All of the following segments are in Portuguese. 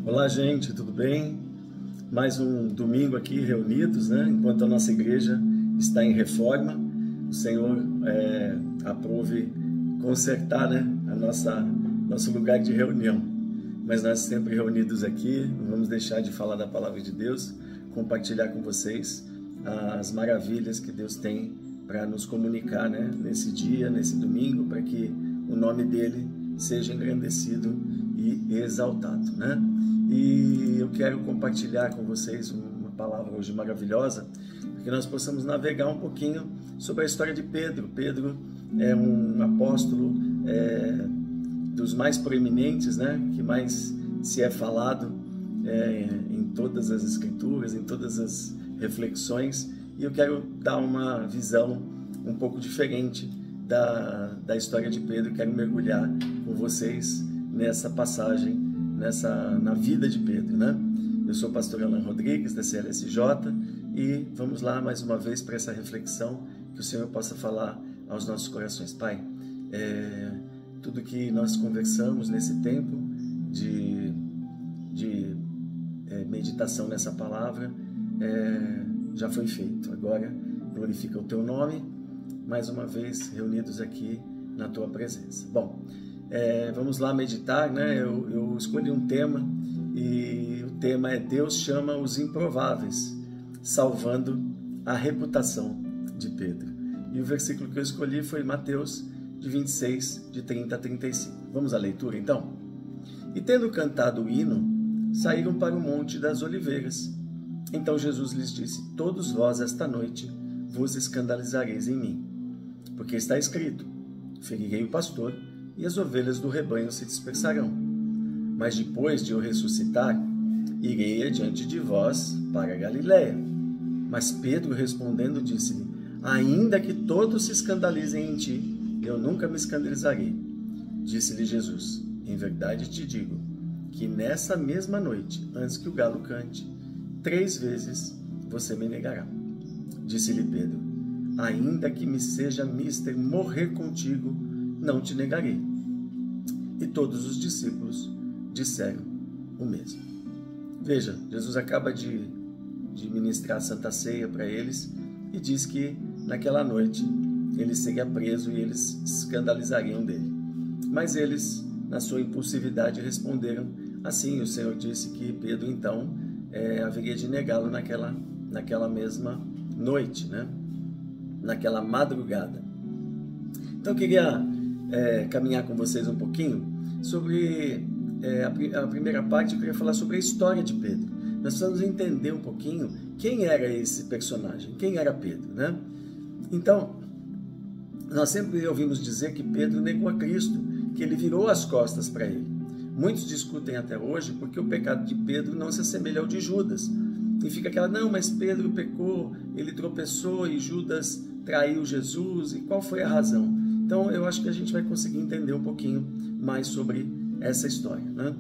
Olá, gente, tudo bem? Mais um domingo aqui reunidos, né? Enquanto a nossa igreja está em reforma, o Senhor aprove consertar, né? Nosso lugar de reunião. Mas nós sempre reunidos aqui, não vamos deixar de falar da palavra de Deus, compartilhar com vocês as maravilhas que Deus tem para nos comunicar, né? Nesse dia, nesse domingo, para que o nome dele seja engrandecido e exaltado, né? E eu quero compartilhar com vocês uma palavra hoje maravilhosa, para que nós possamos navegar um pouquinho sobre a história de Pedro. Pedro é um apóstolo dos mais proeminentes, né? Que mais se é falado em todas as escrituras, em todas as reflexões, e eu quero dar uma visão um pouco diferente da história de Pedro. Quero mergulhar com vocês nessa passagem, na vida de Pedro, né? Eu sou o pastor Alan Rodrigues, da CLSJ, e vamos lá mais uma vez para essa reflexão, que o Senhor possa falar aos nossos corações. Pai, tudo que nós conversamos nesse tempo de meditação nessa palavra já foi feito. Agora glorifica o Teu nome, mais uma vez reunidos aqui na Tua presença. Bom, vamos lá meditar, né? Eu escolhi um tema, e o tema é Deus chama os improváveis, salvando a reputação de Pedro. E o versículo que eu escolhi foi Mateus, de 26, de 30 a 35. Vamos à leitura, então? E tendo cantado o hino, saíram para o Monte das Oliveiras. Então Jesus lhes disse: todos vós esta noite vos escandalizareis em mim, porque está escrito: ferirei o pastor, e as ovelhas do rebanho se dispersarão. Mas depois de eu ressuscitar, irei adiante de vós para a Galiléia. Mas Pedro respondendo disse-lhe: ainda que todos se escandalizem em ti, eu nunca me escandalizarei. Disse-lhe Jesus: em verdade te digo, que nessa mesma noite, antes que o galo cante, 3 vezes você me negará. Disse-lhe Pedro: ainda que me seja mister morrer contigo, não te negarei. E todos os discípulos disseram o mesmo. Veja, Jesus acaba de ministrar a Santa Ceia para eles e diz que naquela noite ele seria preso e eles se escandalizariam dele. Mas eles, na sua impulsividade, responderam assim. O Senhor disse que Pedro, então, haveria de negá-lo naquela mesma noite, né? Naquela madrugada. Então eu queria caminhar com vocês um pouquinho sobre a primeira parte. Eu queria falar sobre a história de Pedro. Nós precisamos entender um pouquinho quem era esse personagem, quem era Pedro, né? Então, nós sempre ouvimos dizer que Pedro negou a Cristo, que ele virou as costas para ele. Muitos discutem até hoje porque o pecado de Pedro não se assemelha ao de Judas. E fica aquela: não, mas Pedro pecou, ele tropeçou e Judas traiu Jesus, e qual foi a razão? Então eu acho que a gente vai conseguir entender um pouquinho mais sobre essa história, né?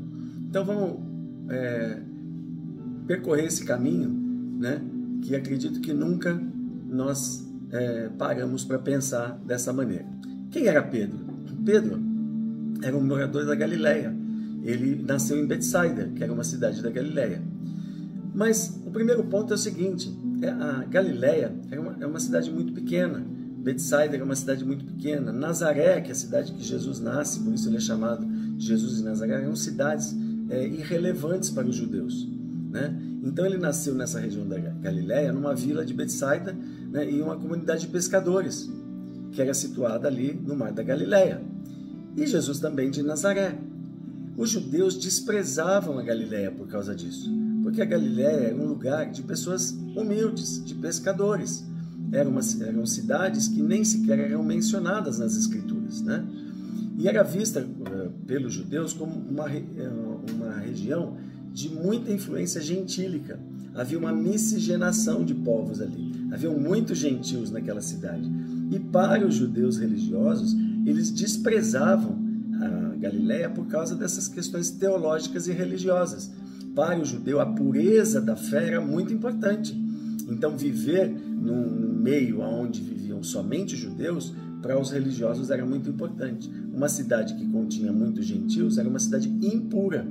Então vamos percorrer esse caminho, né? Que acredito que nunca nós paramos para pensar dessa maneira. Quem era Pedro? Pedro era um morador da Galiléia. Ele nasceu em Betsaida, que era uma cidade da Galiléia. Mas o primeiro ponto é o seguinte: a Galiléia é uma cidade muito pequena. Betsaida era uma cidade muito pequena. Nazaré, que é a cidade que Jesus nasce, por isso ele é chamado Jesus de Nazaré, eram cidades irrelevantes para os judeus, né? Então ele nasceu nessa região da Galiléia, numa vila de Betsaida, né, e uma comunidade de pescadores, que era situada ali no mar da Galiléia. E Jesus também de Nazaré. Os judeus desprezavam a Galiléia por causa disso, porque a Galiléia era um lugar de pessoas humildes, de pescadores. Eram cidades que nem sequer eram mencionadas nas Escrituras, né? E era vista pelos judeus como uma região de muita influência gentílica. Havia uma miscigenação de povos ali. Haviam muitos gentios naquela cidade. E para os judeus religiosos, eles desprezavam a Galiléia por causa dessas questões teológicas e religiosas. Para o judeu, a pureza da fé era muito importante. Então, viver num meio onde viviam somente judeus, para os religiosos era muito importante. Uma cidade que continha muitos gentios era uma cidade impura.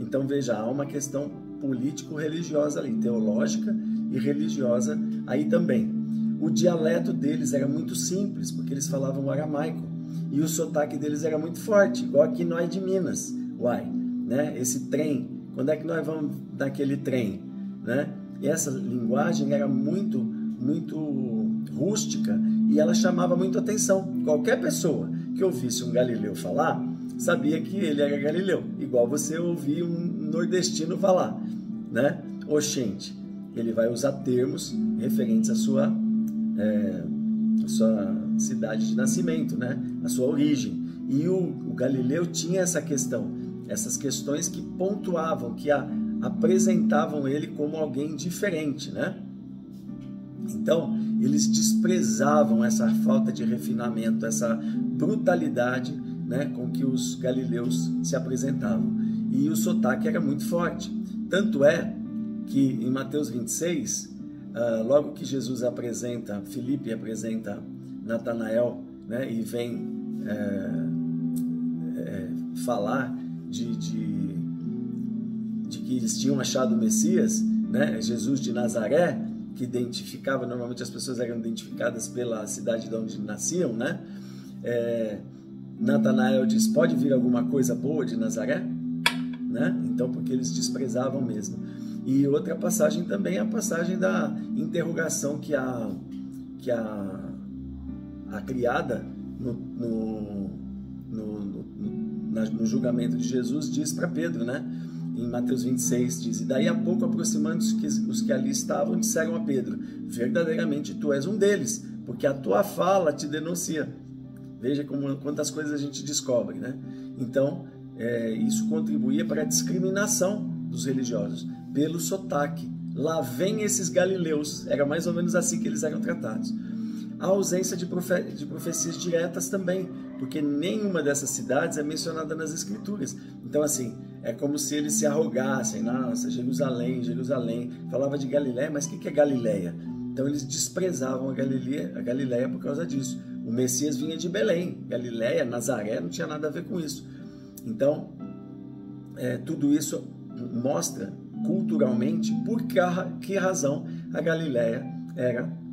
Então veja, há uma questão político-religiosa ali, teológica e religiosa aí também. O dialeto deles era muito simples, porque eles falavam aramaico, e o sotaque deles era muito forte, igual aqui nós de Minas. Uai, né? Esse trem, quando é que nós vamos naquele trem, né? E essa linguagem era muito rústica, e ela chamava muito atenção. Qualquer pessoa que ouvisse um galileu falar, sabia que ele era galileu, igual você ouvir um nordestino falar, né? Oxente, ele vai usar termos referentes à sua cidade de nascimento, né? A sua origem. E o Galileu tinha essa questão, essas questões que pontuavam, que apresentavam ele como alguém diferente, né? Então, eles desprezavam essa falta de refinamento, essa brutalidade, né, com que os galileus se apresentavam. E o sotaque era muito forte. Tanto é que em Mateus 26, logo que Jesus apresenta, Filipe apresenta Natanael, né, e vem falar de que eles tinham achado o Messias, né, Jesus de Nazaré, que identificava, normalmente as pessoas eram identificadas pela cidade de onde nasciam, né? Natanael diz, pode vir alguma coisa boa de Nazaré? Né? Então, porque eles desprezavam mesmo. E outra passagem também é a passagem da interrogação que a criada no julgamento de Jesus diz para Pedro, né? Em Mateus 26 diz, e daí a pouco aproximando-se os que ali estavam, disseram a Pedro, verdadeiramente tu és um deles, porque a tua fala te denuncia. Veja quantas coisas a gente descobre, né? Então, isso contribuía para a discriminação dos religiosos, pelo sotaque. Lá vem esses galileus, era mais ou menos assim que eles eram tratados. A ausência de profecias diretas também, porque nenhuma dessas cidades é mencionada nas Escrituras. Então, assim, é como se eles se arrogassem, nossa, Jerusalém, Jerusalém, falava de Galiléia, mas o que é Galiléia? Então, eles desprezavam a Galiléia por causa disso. O Messias vinha de Belém, Galiléia, Nazaré, não tinha nada a ver com isso. Então, tudo isso mostra culturalmente por que razão a Galiléia era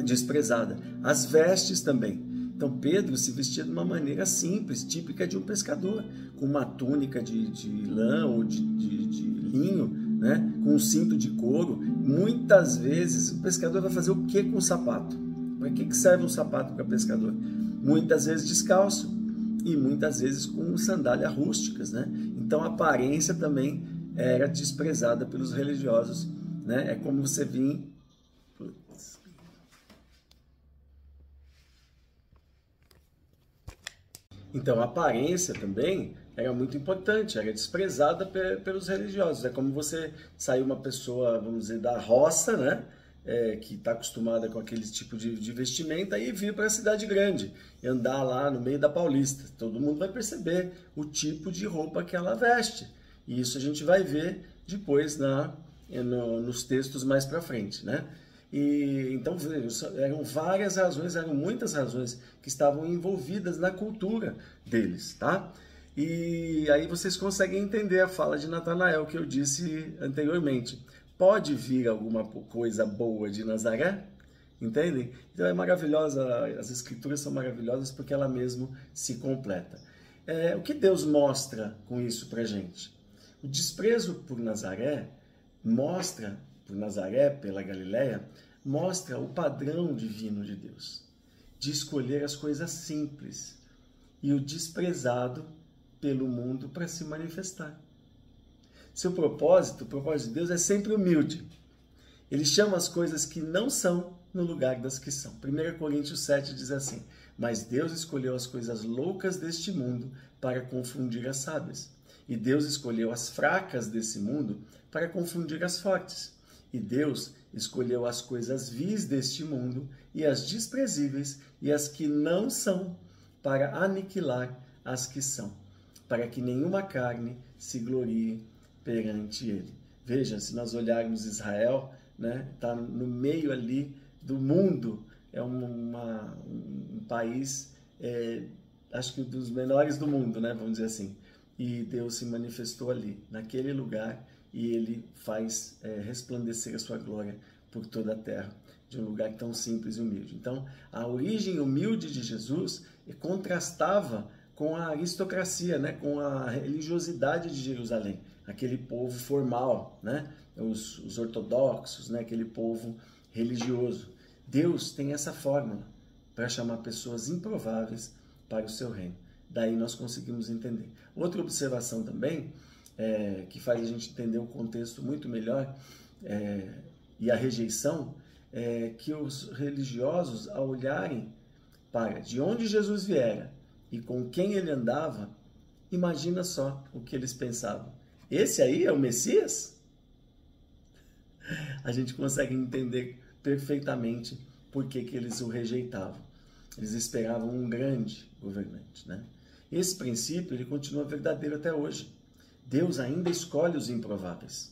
desprezada. As vestes também. Então Pedro se vestia de uma maneira simples, típica de um pescador, com uma túnica de lã ou de linho, né? Com um cinto de couro. Muitas vezes o pescador vai fazer o que com o sapato? Para que serve um sapato para pescador? Muitas vezes descalço e muitas vezes com sandálias rústicas, né? Então a aparência também era desprezada pelos religiosos, né? É como você vir... Então, a aparência também era muito importante, era desprezada pelos religiosos. É como você sair uma pessoa, vamos dizer, da roça, né? Que está acostumada com aquele tipo de vestimenta e vir para a cidade grande e andar lá no meio da Paulista. Todo mundo vai perceber o tipo de roupa que ela veste. E isso a gente vai ver depois nos textos mais para frente, né? Então, eram várias razões, eram muitas razões que estavam envolvidas na cultura deles, tá? E aí vocês conseguem entender a fala de Natanael que eu disse anteriormente. Pode vir alguma coisa boa de Nazaré? Entendem? Então é maravilhosa, as escrituras são maravilhosas porque ela mesmo se completa. O que Deus mostra com isso pra gente? O desprezo por Nazaré mostra... por Nazaré, pela Galiléia, mostra o padrão divino de Deus, de escolher as coisas simples e o desprezado pelo mundo para se manifestar. O propósito de Deus é sempre humilde. Ele chama as coisas que não são no lugar das que são. 1 Coríntios 7 diz assim, mas Deus escolheu as coisas loucas deste mundo para confundir as sábias. E Deus escolheu as fracas desse mundo para confundir as fortes. E Deus escolheu as coisas vis deste mundo e as desprezíveis e as que não são para aniquilar as que são, para que nenhuma carne se glorie perante ele. Veja, se nós olharmos Israel, né, está no meio ali do mundo, é um país, acho que dos menores do mundo, né, vamos dizer assim. e Deus se manifestou ali, naquele lugar, e ele faz resplandecer a sua glória por toda a terra, de um lugar tão simples e humilde. Então, a origem humilde de Jesus contrastava com a aristocracia, né? Com a religiosidade de Jerusalém, aquele povo formal, né? Os ortodoxos, né? Aquele povo religioso. Deus tem essa fórmula para chamar pessoas improváveis para o seu reino. Daí nós conseguimos entender. Outra observação também, que faz a gente entender o contexto muito melhor, e a rejeição, que os religiosos, ao olharem para de onde Jesus viera e com quem ele andava, imagina só o que eles pensavam. Esse aí é o Messias? A gente consegue entender perfeitamente por que eles o rejeitavam. Eles esperavam um grande governante, né? Esse princípio ele continua verdadeiro até hoje. Deus ainda escolhe os improváveis.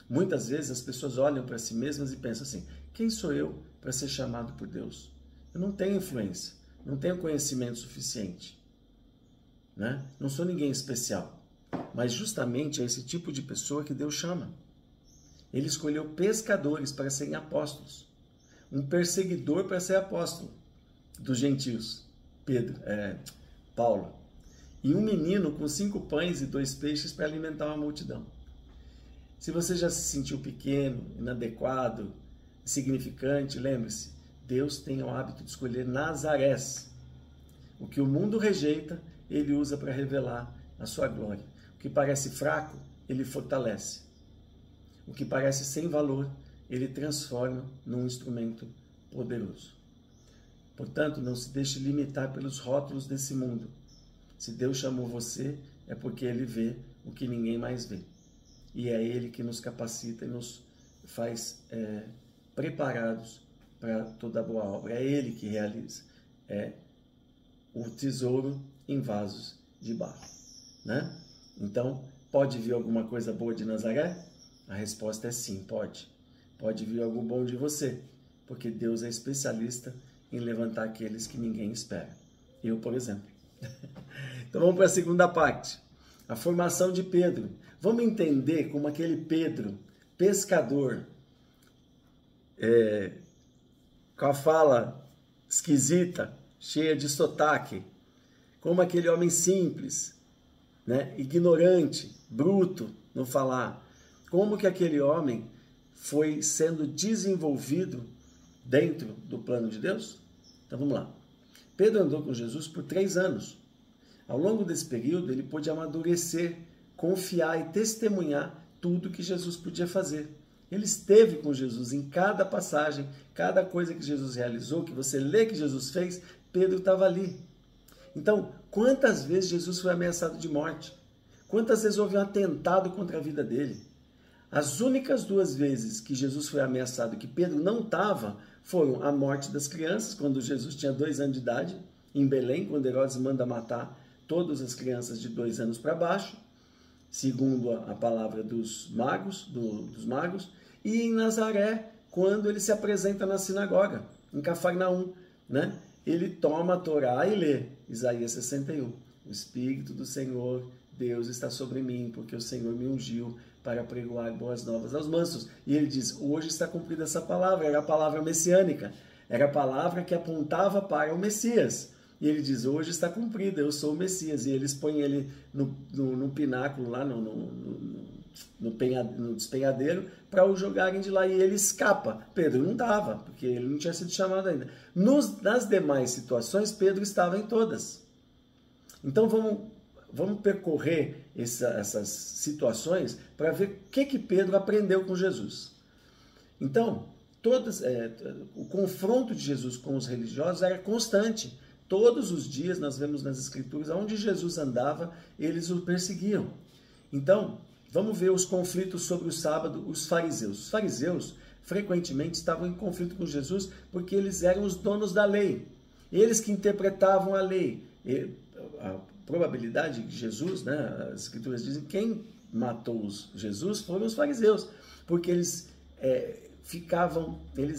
Muitas vezes as pessoas olham para si mesmas e pensam assim: quem sou eu para ser chamado por Deus? Eu não tenho influência, não tenho conhecimento suficiente, né? Não sou ninguém especial. Mas justamente é esse tipo de pessoa que Deus chama. Ele escolheu pescadores para serem apóstolos, um perseguidor para ser apóstolo dos gentios, Paulo, e um menino com 5 pães e 2 peixes para alimentar uma multidão. Se você já se sentiu pequeno, inadequado, insignificante, lembre-se, Deus tem o hábito de escolher Nazarés. O que o mundo rejeita, ele usa para revelar a sua glória. O que parece fraco, ele fortalece. O que parece sem valor, ele transforma num instrumento poderoso. Portanto, não se deixe limitar pelos rótulos desse mundo. Se Deus chamou você, é porque ele vê o que ninguém mais vê. E é ele que nos capacita e nos faz preparados para toda boa obra. É ele que realiza. É o tesouro em vasos de barro, né? Então, pode vir alguma coisa boa de Nazaré? A resposta é sim, pode. Pode vir algo bom de você, porque Deus é especialista em levantar aqueles que ninguém espera. Eu, por exemplo. Então vamos para a segunda parte. A formação de Pedro. Vamos entender como aquele Pedro, pescador, com a fala esquisita, cheia de sotaque, como aquele homem simples, né, ignorante, bruto no falar, como que aquele homem foi sendo desenvolvido dentro do plano de Deus? Então vamos lá. Pedro andou com Jesus por 3 anos. Ao longo desse período, ele pôde amadurecer, confiar e testemunhar tudo que Jesus podia fazer. Ele esteve com Jesus em cada passagem, cada coisa que Jesus realizou, que você lê que Jesus fez, Pedro estava ali. Então, quantas vezes Jesus foi ameaçado de morte? Quantas vezes houve um atentado contra a vida dele? As únicas 2 vezes que Jesus foi ameaçado, que Pedro não estava, foram a morte das crianças, quando Jesus tinha 2 anos de idade, em Belém, quando Herodes manda matar todas as crianças de 2 anos para baixo, segundo a palavra dos magos, e em Nazaré, quando ele se apresenta na sinagoga, em Cafarnaum, né? Ele toma a Torá e lê Isaías 61. O Espírito do Senhor, Deus, está sobre mim, porque o Senhor me ungiu para pregoar boas novas aos mansos. E ele diz, hoje está cumprida essa palavra, era a palavra messiânica, era a palavra que apontava para o Messias. E ele diz, hoje está cumprida, eu sou o Messias. E eles põem ele no pináculo, lá no despenhadeiro, para o jogarem de lá. E ele escapa. Pedro não estava, porque ele não tinha sido chamado ainda. Nas demais situações, Pedro estava em todas. Então vamos percorrer essas situações para ver o que Pedro aprendeu com Jesus. Então, o confronto de Jesus com os religiosos era constante. Todos os dias nós vemos nas Escrituras, onde Jesus andava, eles o perseguiam. Então, vamos ver os conflitos sobre o sábado, os fariseus. Os fariseus frequentemente estavam em conflito com Jesus porque eles eram os donos da lei. Eles que interpretavam a lei. A probabilidade de Jesus, né, as Escrituras dizem que quem matou Jesus foram os fariseus, porque eles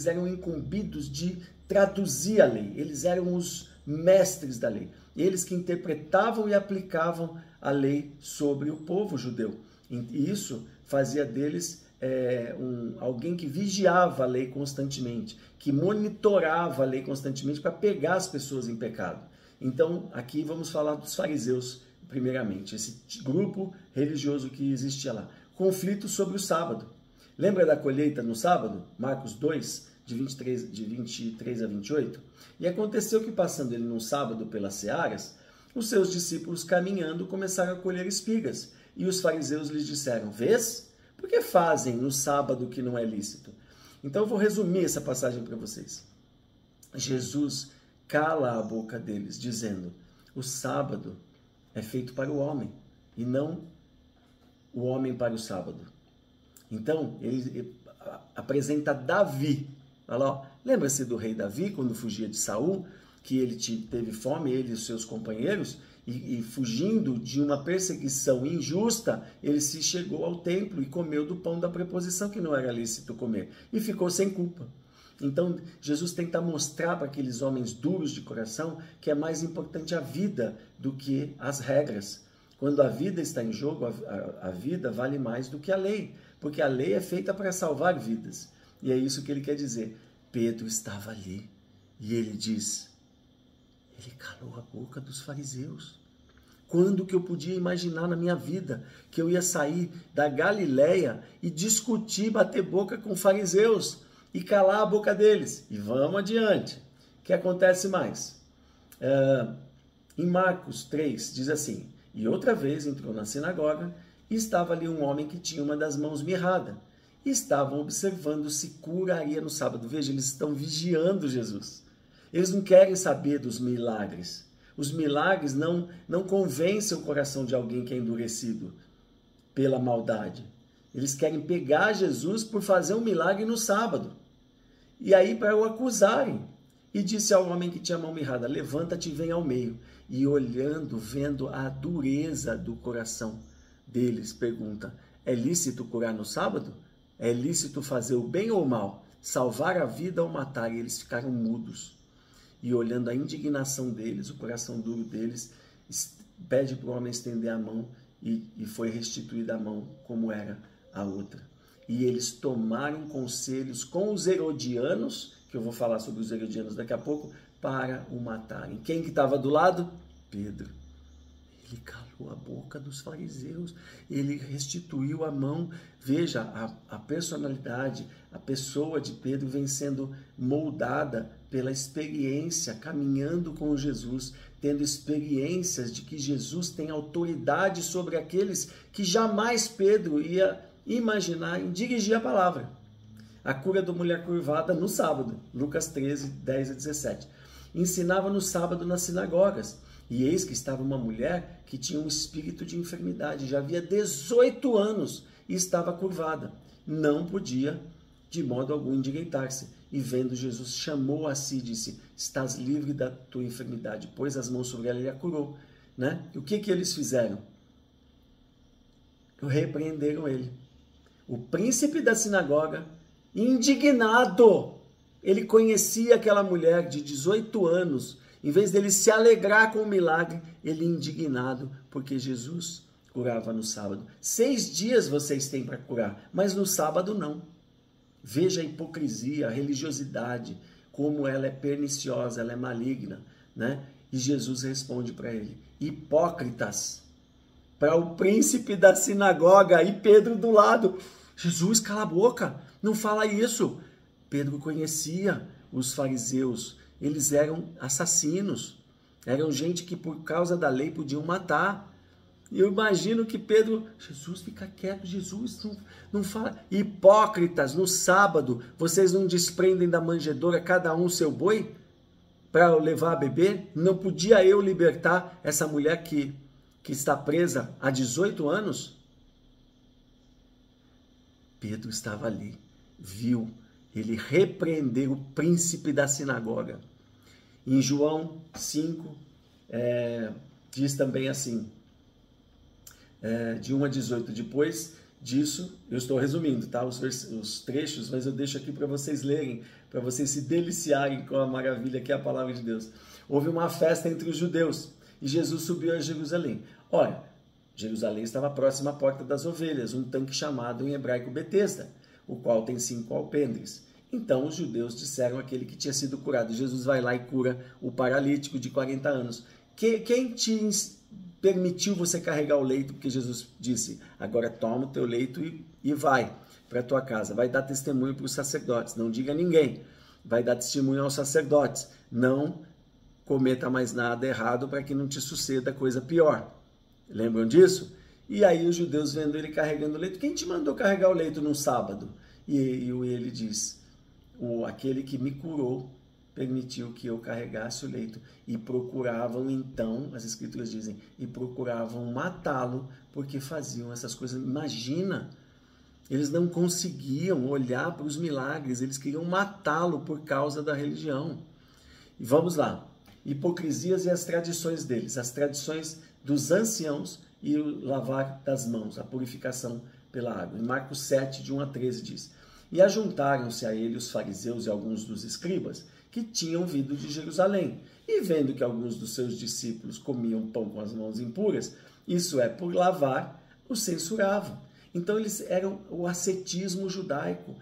eram incumbidos de traduzir a lei, eles eram os mestres da lei, eles que interpretavam e aplicavam a lei sobre o povo judeu. E isso fazia deles alguém que vigiava a lei constantemente, que monitorava a lei constantemente para pegar as pessoas em pecado. Então, aqui vamos falar dos fariseus, primeiramente, esse grupo religioso que existia lá. Conflito sobre o sábado. Lembra da colheita no sábado? Marcos 2, de 23 a 28? E aconteceu que, passando ele num sábado pelas searas, os seus discípulos, caminhando, começaram a colher espigas. E os fariseus lhes disseram: vês? Por que fazem no sábado que não é lícito? Então eu vou resumir essa passagem para vocês. Jesus cala a boca deles, dizendo: o sábado é feito para o homem, e não o homem para o sábado. Então, ele apresenta Davi. Olha lá, lembra-se do rei Davi, quando fugia de Saul, que ele teve fome, ele e os seus companheiros, e fugindo de uma perseguição injusta, ele se chegou ao templo e comeu do pão da preposição, que não era lícito comer, e ficou sem culpa. Então, Jesus tenta mostrar para aqueles homens duros de coração que é mais importante a vida do que as regras. Quando a vida está em jogo, a vida vale mais do que a lei, porque a lei é feita para salvar vidas. E é isso que ele quer dizer. Pedro estava ali e ele diz: ele calou a boca dos fariseus. Quando que eu podia imaginar na minha vida que eu ia sair da Galileia e discutir, bater boca com fariseus e calar a boca deles? E vamos adiante. O que acontece mais? Em Marcos 3 diz assim: e outra vez entrou na sinagoga e estava ali um homem que tinha uma das mãos mirrada. E estavam observando se curaria no sábado. Veja, eles estão vigiando Jesus. Eles não querem saber dos milagres. Os milagres não convencem o coração de alguém que é endurecido pela maldade. Eles querem pegar Jesus por fazer um milagre no sábado. E aí para o acusarem. E disse ao homem que tinha a mão mirrada: levanta-te e vem ao meio. E olhando, vendo a dureza do coração deles, pergunta: é lícito curar no sábado? É lícito fazer o bem ou o mal? Salvar a vida ou matar? E eles ficaram mudos. E olhando a indignação deles, o coração duro deles, pede para o homem estender a mão e foi restituída a mão como era a outra. E eles tomaram conselhos com os herodianos, que eu vou falar sobre os herodianos daqui a pouco, para o matarem. Quem que estava do lado? Pedro. Ele calou a boca dos fariseus, ele restituiu a mão. Veja, a personalidade, a pessoa de Pedro vem sendo moldada pela experiência, caminhando com Jesus, tendo experiências de que Jesus tem autoridade sobre aqueles que jamais Pedro ia imaginar em dirigir a palavra. A cura da mulher curvada no sábado, Lucas 13, 10 a 17. Ensinava no sábado nas sinagogas. E eis que estava uma mulher que tinha um espírito de enfermidade, já havia 18 anos e estava curvada. Não podia, de modo algum, endireitar-se. E vendo Jesus, chamou a si e disse: estás livre da tua enfermidade. Pôs as mãos sobre ela e a curou. Né? E o que eles fizeram? Repreenderam ele. O príncipe da sinagoga, indignado, ele conhecia aquela mulher de 18 anos. Em vez dele se alegrar com o milagre, ele indignado, porque Jesus curava no sábado. 6 dias vocês têm para curar, mas no sábado não. Veja a hipocrisia, a religiosidade, como ela é perniciosa, ela é maligna, né? E Jesus responde para ele: hipócritas, para o príncipe da sinagoga, e Pedro do lado. Jesus, cala a boca, não fala isso. Pedro conhecia os fariseus. Eles eram assassinos, eram gente que por causa da lei podiam matar. E eu imagino que Pedro: Jesus, fica quieto, Jesus, não fala. Hipócritas, no sábado, vocês não desprendem da manjedoura cada um seu boi para levar a beber? Não podia eu libertar essa mulher que está presa há 18 anos? Pedro estava ali, viu. Ele repreendeu o príncipe da sinagoga. Em João 5, diz também assim, de 1 a 18. Depois disso, eu estou resumindo, tá? Os trechos, mas eu deixo aqui para vocês lerem, para vocês se deliciarem com a maravilha que é a palavra de Deus. Houve uma festa entre os judeus e Jesus subiu a Jerusalém. Ora, Jerusalém estava próxima à Porta das Ovelhas, um tanque chamado em hebraico Betesda, o qual tem 5 alpendres. Então os judeus disseram àquele que tinha sido curado. Jesus vai lá e cura o paralítico de 40 anos. Quem te permitiu você carregar o leito? Porque Jesus disse, agora toma o teu leito e vai para a tua casa. Vai dar testemunho para os sacerdotes. Não diga a ninguém. Vai dar testemunho aos sacerdotes. Não cometa mais nada errado para que não te suceda coisa pior. Lembram disso? E aí os judeus vendo ele carregando o leito. Quem te mandou carregar o leito num sábado? E ele diz, aquele que me curou permitiu que eu carregasse o leito. E procuravam então, as escrituras dizem, e procuravam matá-lo porque faziam essas coisas. Imagina, eles não conseguiam olhar para os milagres, eles queriam matá-lo por causa da religião. E vamos lá, hipocrisias e as tradições deles, as tradições dos anciãos e o lavar das mãos, a purificação pela água. Em Marcos 7, de 1 a 13 diz, e ajuntaram-se a ele os fariseus e alguns dos escribas, que tinham vindo de Jerusalém, e vendo que alguns dos seus discípulos comiam pão com as mãos impuras, isso é, por lavar, os censuravam. Então eles eram o ascetismo judaico,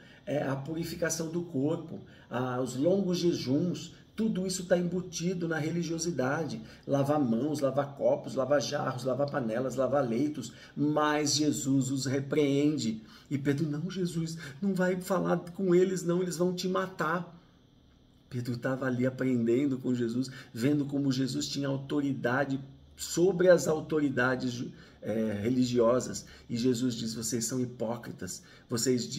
a purificação do corpo, os longos jejuns, tudo isso está embutido na religiosidade. Lavar mãos, lavar copos, lavar jarros, lavar panelas, lavar leitos, mas Jesus os repreende. E Pedro, não, Jesus, não vai falar com eles não, eles vão te matar. Pedro estava ali aprendendo com Jesus, vendo como Jesus tinha autoridade sobre as autoridades religiosas. E Jesus diz, vocês são hipócritas, vocês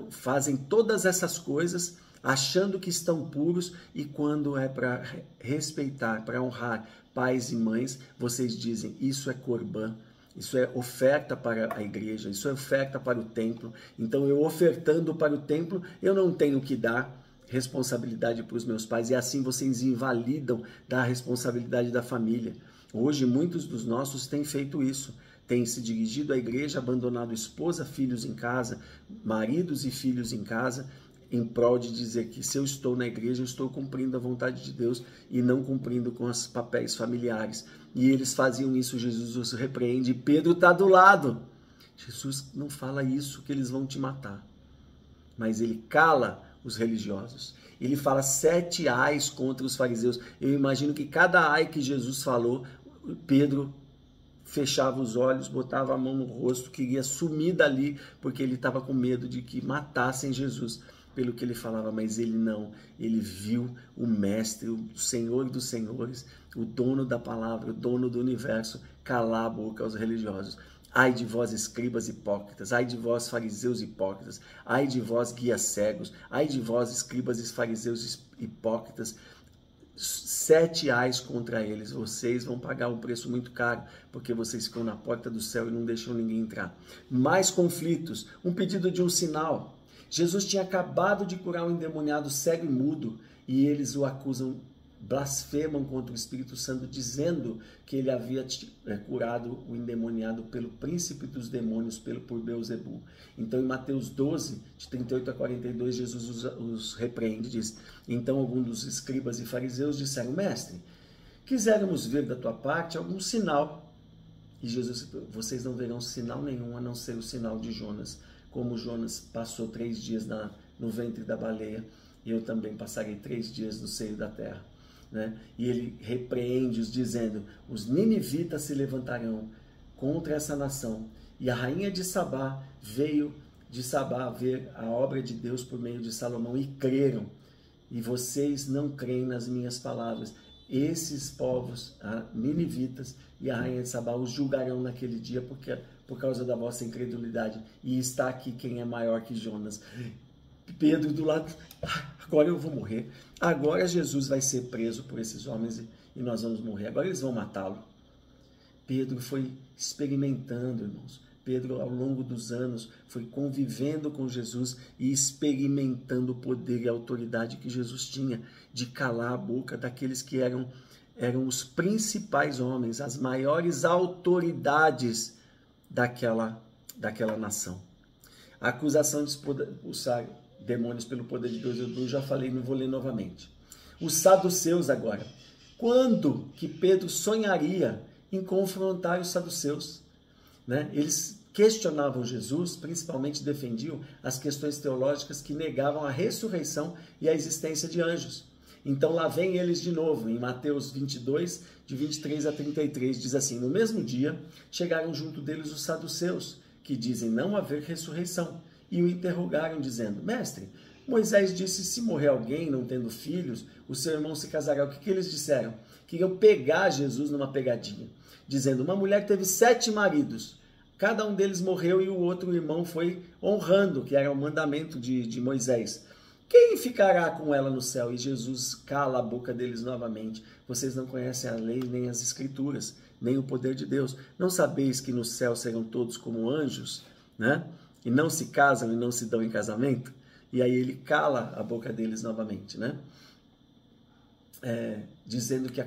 fazem todas essas coisas achando que estão puros, e quando é para respeitar, para honrar pais e mães, vocês dizem, isso é corbã, isso é oferta para a igreja, isso é oferta para o templo. Então eu ofertando para o templo, eu não tenho que dar responsabilidade para os meus pais, e assim vocês invalidam da responsabilidade da família. Hoje muitos dos nossos têm feito isso, têm se dirigido à igreja, abandonado esposa, filhos em casa, maridos e filhos em casa, em prol de dizer que se eu estou na igreja, eu estou cumprindo a vontade de Deus e não cumprindo com os papéis familiares. E eles faziam isso, Jesus os repreende, e Pedro está do lado. Jesus não fala isso, que eles vão te matar. Mas ele cala os religiosos. Ele fala 7 ais contra os fariseus. Eu imagino que cada ai que Jesus falou, Pedro fechava os olhos, botava a mão no rosto, queria sumir dali, porque ele estava com medo de que matassem Jesus pelo que ele falava, mas ele não. Ele viu o mestre, o Senhor dos senhores, o dono da palavra, o dono do universo, calar a boca aos religiosos. Ai de vós, escribas hipócritas, ai de vós, fariseus hipócritas, ai de vós, guias cegos, ai de vós, escribas e fariseus hipócritas. 7 ais contra eles, vocês vão pagar um preço muito caro, porque vocês ficam na porta do céu e não deixam ninguém entrar. Mais conflitos, um pedido de um sinal. Jesus tinha acabado de curar um endemoniado cego e mudo, e eles o acusam, blasfemam contra o Espírito Santo, dizendo que ele havia curado o endemoniado pelo príncipe dos demônios, por Beelzebul. Então, em Mateus 12, de 38 a 42, Jesus os repreende, diz, então alguns dos escribas e fariseus disseram, mestre, quiséramos ver da tua parte algum sinal. E Jesus, vocês não verão sinal nenhum, a não ser o sinal de Jonas. Como Jonas passou 3 dias no ventre da baleia, eu também passarei 3 dias no seio da terra. Né? E ele repreende-os dizendo, os ninivitas se levantarão contra essa nação, e a rainha de Sabá veio de Sabá ver a obra de Deus por meio de Salomão, e creram, e vocês não creem nas minhas palavras. Esses povos, ninivitas e a rainha de Sabá, os julgarão naquele dia por causa da vossa incredulidade, e está aqui quem é maior que Jonas. Pedro do lado, agora eu vou morrer, agora Jesus vai ser preso por esses homens e nós vamos morrer, agora eles vão matá-lo. Pedro foi experimentando, irmãos. Pedro, ao longo dos anos, foi convivendo com Jesus e experimentando o poder e a autoridade que Jesus tinha de calar a boca daqueles que eram os principais homens, as maiores autoridades daquela nação. A acusação de expulsar demônios pelo poder de Deus, eu já falei, não vou ler novamente. Os saduceus agora. Quando que Pedro sonharia em confrontar os saduceus, né? Eles questionavam Jesus, principalmente defendiam as questões teológicas que negavam a ressurreição e a existência de anjos. Então lá vem eles de novo, em Mateus 22, de 23 a 33, diz assim: no mesmo dia chegaram junto deles os saduceus, que dizem não haver ressurreição, e o interrogaram, dizendo: mestre, Moisés disse, se morrer alguém não tendo filhos, o seu irmão se casará. O que eles disseram? Queriam pegar Jesus numa pegadinha, dizendo: uma mulher teve 7 maridos, cada um deles morreu e o outro irmão foi honrando, que era o mandamento de Moisés. Quem ficará com ela no céu? E Jesus cala a boca deles novamente. Vocês não conhecem a lei, nem as escrituras, nem o poder de Deus. Não sabeis que no céu serão todos como anjos, né? E não se casam e não se dão em casamento? E aí ele cala a boca deles novamente, né? Dizendo que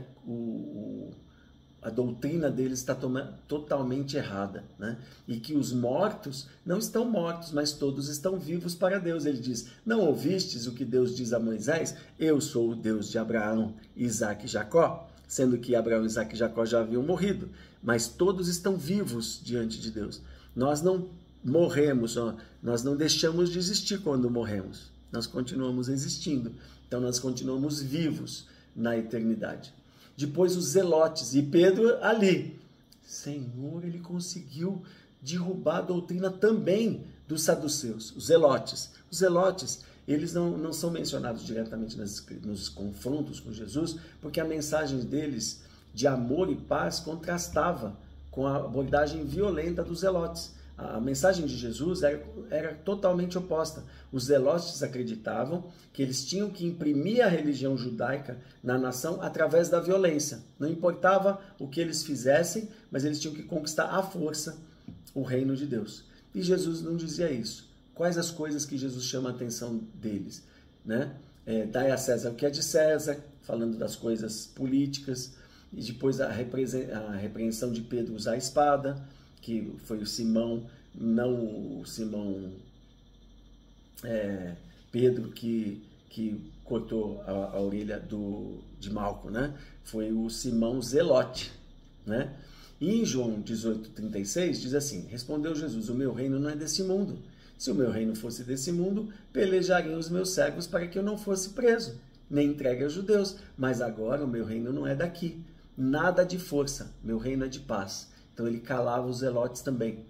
a doutrina deles está totalmente errada, né? E que os mortos não estão mortos, mas todos estão vivos para Deus. Ele diz: não ouvistes o que Deus diz a Moisés? Eu sou o Deus de Abraão, Isaque e Jacó, sendo que Abraão, Isaque e Jacó já haviam morrido, mas todos estão vivos diante de Deus. Nós não morremos, nós não deixamos de existir quando morremos, nós continuamos existindo, então nós continuamos vivos na eternidade. Depois os zelotes, e Pedro ali. Senhor, ele conseguiu derrubar a doutrina também dos saduceus, os zelotes. Os zelotes, eles não são mencionados diretamente nos confrontos com Jesus, porque a mensagem deles de amor e paz contrastava com a abordagem violenta dos zelotes. A mensagem de Jesus era totalmente oposta. Os zelotes acreditavam que eles tinham que imprimir a religião judaica na nação através da violência. Não importava o que eles fizessem, mas eles tinham que conquistar à força o reino de Deus. E Jesus não dizia isso. Quais as coisas que Jesus chama a atenção deles? Né? Dai a César o que é de César, falando das coisas políticas, e depois a repreensão de Pedro usar a espada, que foi o Simão, não o Simão Pedro que cortou a orelha de Malco, né? Foi o Simão Zelote, né? E em João 18,36 diz assim: respondeu Jesus: o meu reino não é desse mundo. Se o meu reino fosse desse mundo, pelejariam os meus servos para que eu não fosse preso, nem entregue aos judeus. Mas agora o meu reino não é daqui. Nada de força, meu reino é de paz. Então ele calava os zelotes também.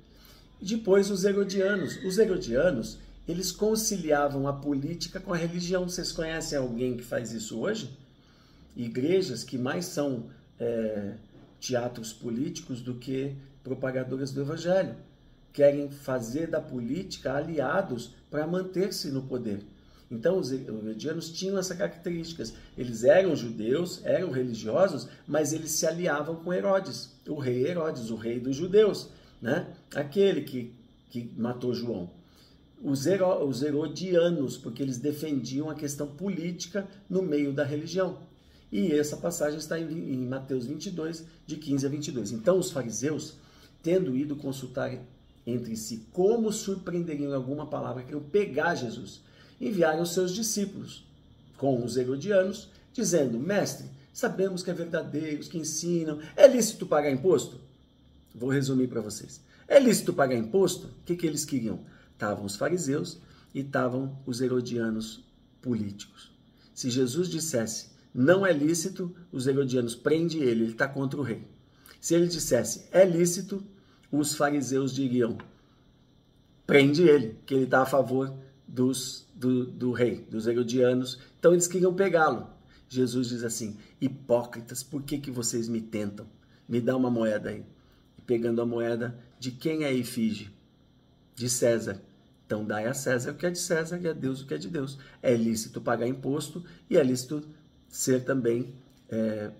E depois os herodianos. Os herodianos, eles conciliavam a política com a religião. Vocês conhecem alguém que faz isso hoje? Igrejas que mais são teatros políticos do que propagadoras do evangelho. Querem fazer da política aliados para manter-se no poder. Então os herodianos tinham essas características. Eles eram judeus, eram religiosos, mas eles se aliavam com Herodes, o rei Herodes, o rei dos judeus, né? Aquele que matou João. Os herodianos, porque eles defendiam a questão política no meio da religião. E essa passagem está em Mateus 22, de 15 a 22. Então os fariseus, tendo ido consultar entre si como surpreenderiam em alguma palavra, queriam pegar Jesus, enviaram seus discípulos com os herodianos, dizendo: mestre, sabemos que é verdadeiros, que ensinam. É lícito pagar imposto? Vou resumir para vocês. É lícito pagar imposto? O que eles queriam? Estavam os fariseus e estavam os herodianos políticos. Se Jesus dissesse não é lícito, os herodianos prendem ele está contra o rei. Se ele dissesse é lícito, os fariseus diriam prende ele, que ele está a favor do rei, dos herodianos. Então eles queriam pegá-lo. Jesus diz assim: hipócritas, por que vocês me tentam? Me dá uma moeda aí. E pegando a moeda, de quem é a efígie? De César. Então dai a César o que é de César e a Deus o que é de Deus. É lícito pagar imposto e é lícito ser também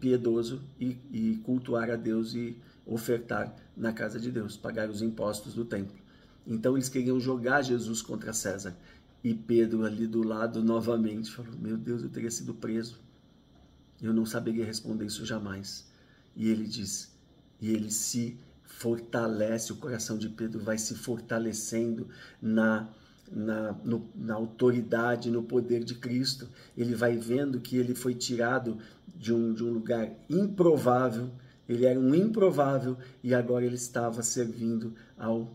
piedoso e cultuar a Deus e ofertar na casa de Deus, pagar os impostos do templo. Então eles queriam jogar Jesus contra César. E Pedro ali do lado novamente falou: meu Deus, eu teria sido preso. Eu não saberia responder isso jamais. E ele diz, e ele se fortalece, o coração de Pedro vai se fortalecendo na autoridade, no poder de Cristo. Ele vai vendo que ele foi tirado de um lugar improvável, Ele era um improvável e agora ele estava servindo ao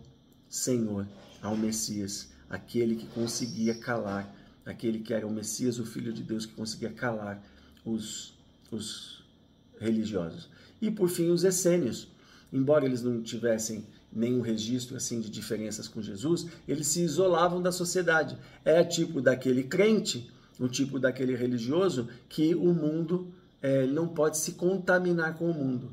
Senhor, ao Messias, aquele que conseguia calar, aquele que era o Messias, o Filho de Deus, que conseguia calar os religiosos. E por fim os essênios, embora eles não tivessem nenhum registro assim de diferenças com Jesus, eles se isolavam da sociedade. É tipo daquele crente, um tipo daquele religioso que o mundo não pode se contaminar com o mundo.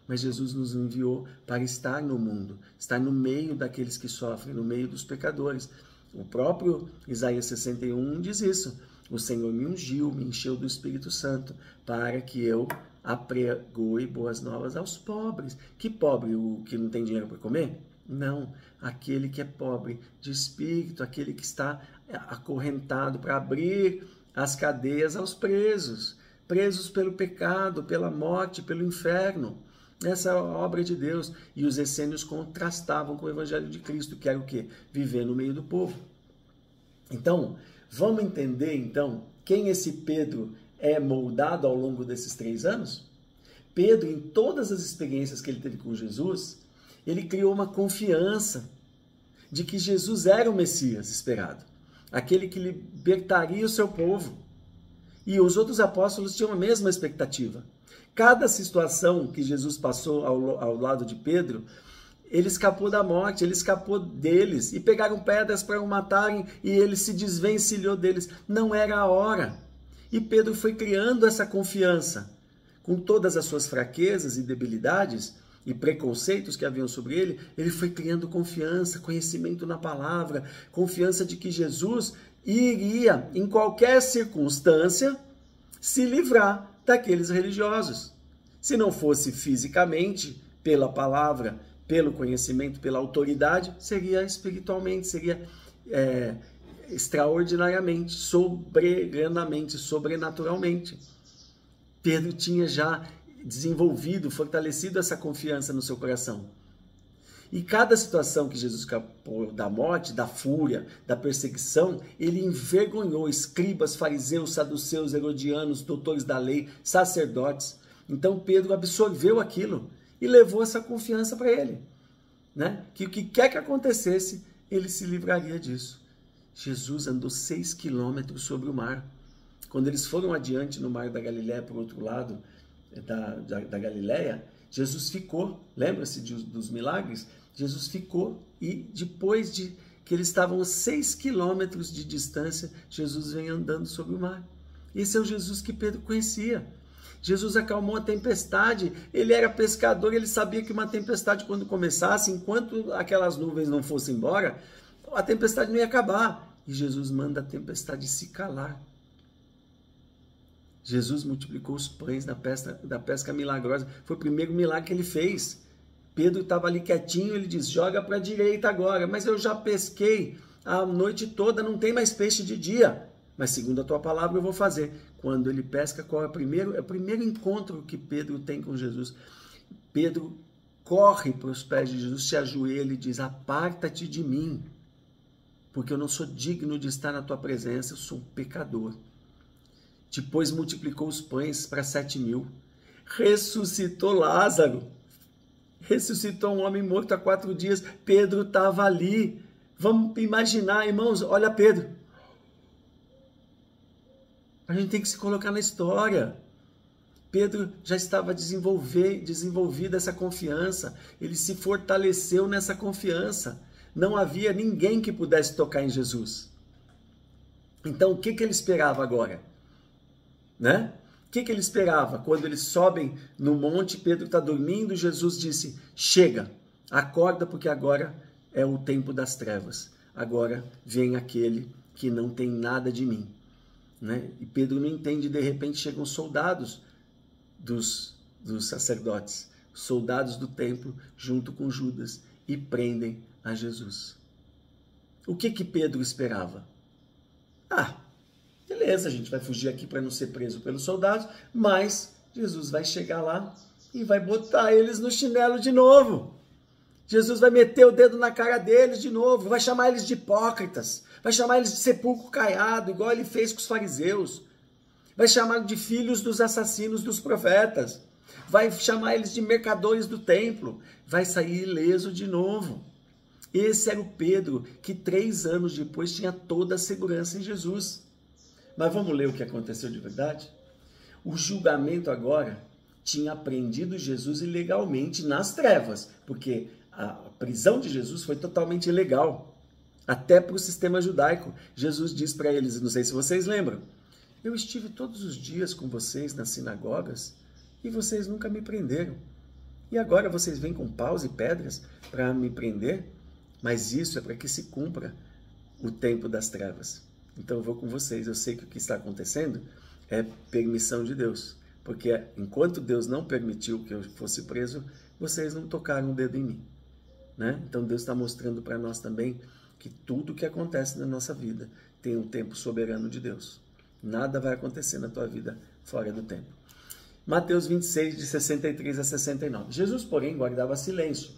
Mas Jesus nos enviou para estar no mundo, estar no meio daqueles que sofrem, no meio dos pecadores. O próprio Isaías 61 diz isso. O Senhor me ungiu, me encheu do Espírito Santo, para que eu apregoe boas novas aos pobres. Que pobre? O que não tem dinheiro para comer? Não, aquele que é pobre de espírito, aquele que está acorrentado para abrir as cadeias aos presos, presos pelo pecado, pela morte, pelo inferno. Essa é a obra de Deus. E os essênios contrastavam com o Evangelho de Cristo, que era o quê? Viver no meio do povo. Então, vamos entender, então, quem esse Pedro é moldado ao longo desses 3 anos? Pedro, em todas as experiências que ele teve com Jesus, ele criou uma confiança de que Jesus era o Messias esperado, aquele que libertaria o seu povo. E os outros apóstolos tinham a mesma expectativa. Cada situação que Jesus passou ao lado de Pedro, ele escapou da morte, ele escapou deles, e pegaram pedras para o matarem, e ele se desvencilhou deles. Não era a hora. E Pedro foi criando essa confiança. Com todas as suas fraquezas e debilidades e preconceitos que haviam sobre ele, ele foi criando confiança, conhecimento na palavra, confiança de que Jesus iria, em qualquer circunstância, se livrar daqueles religiosos. Se não fosse fisicamente, pela palavra, pelo conhecimento, pela autoridade, seria espiritualmente, seria extraordinariamente, soberanamente, sobrenaturalmente. Pedro tinha já desenvolvido, fortalecido essa confiança no seu coração. E cada situação que Jesus escapou da morte, da fúria, da perseguição, ele envergonhou escribas, fariseus, saduceus, herodianos, doutores da lei, sacerdotes. Então Pedro absorveu aquilo e levou essa confiança para ele, né? Que o que quer que acontecesse, ele se livraria disso. Jesus andou 6 quilômetros sobre o mar. Quando eles foram adiante no mar da Galileia, para o outro lado da Galileia, Jesus ficou, lembra-se dos milagres? Jesus ficou e depois de que eles estavam a 6 quilômetros de distância, Jesus vem andando sobre o mar. Esse é o Jesus que Pedro conhecia. Jesus acalmou a tempestade, ele era pescador, ele sabia que uma tempestade quando começasse, enquanto aquelas nuvens não fossem embora, a tempestade não ia acabar. E Jesus manda a tempestade se calar. Jesus multiplicou os pães da pesca milagrosa. Foi o primeiro milagre que ele fez. Pedro estava ali quietinho, ele diz, joga para a direita agora. Mas eu já pesquei a noite toda, não tem mais peixe de dia. Mas segundo a tua palavra eu vou fazer. Quando ele pesca, qual é o primeiro? É o primeiro encontro que Pedro tem com Jesus. Pedro corre para os pés de Jesus, se ajoelha e diz, aparta-te de mim, porque eu não sou digno de estar na tua presença, eu sou um pecador. Depois multiplicou os pães para 7.000. Ressuscitou Lázaro. Ressuscitou um homem morto há 4 dias. Pedro estava ali. Vamos imaginar, irmãos, olha Pedro. A gente tem que se colocar na história. Pedro já estava desenvolvida essa confiança. Ele se fortaleceu nessa confiança. Não havia ninguém que pudesse tocar em Jesus. Então, o que ele esperava agora? Né? O que ele esperava? Quando eles sobem no monte, Pedro está dormindo, Jesus disse, chega, acorda porque agora é o tempo das trevas. Agora vem aquele que não tem nada de mim. Né? E Pedro não entende, de repente chegam soldados dos sacerdotes, soldados do templo, junto com Judas, e prendem a Jesus. O que Pedro esperava? Beleza, a gente vai fugir aqui para não ser preso pelos soldados, mas Jesus vai chegar lá e vai botar eles no chinelo de novo. Jesus vai meter o dedo na cara deles de novo, vai chamar eles de hipócritas, vai chamar eles de sepulcro caiado, igual ele fez com os fariseus, vai chamar de filhos dos assassinos dos profetas, vai chamar eles de mercadores do templo, vai sair ileso de novo. Esse era o Pedro que 3 anos depois tinha toda a segurança em Jesus. Mas vamos ler o que aconteceu de verdade? O julgamento agora tinha prendido Jesus ilegalmente nas trevas, porque a prisão de Jesus foi totalmente ilegal, até para o sistema judaico. Jesus diz para eles, não sei se vocês lembram, eu estive todos os dias com vocês nas sinagogas e vocês nunca me prenderam. E agora vocês vêm com paus e pedras para me prender? Mas isso é para que se cumpra o tempo das trevas. Então eu vou com vocês, eu sei que o que está acontecendo é permissão de Deus. Porque enquanto Deus não permitiu que eu fosse preso, vocês não tocaram o dedo em mim. Né? Então Deus está mostrando para nós também que tudo que acontece na nossa vida tem um tempo soberano de Deus. Nada vai acontecer na tua vida fora do tempo. Mateus 26, de 63 a 69. Jesus, porém, guardava silêncio.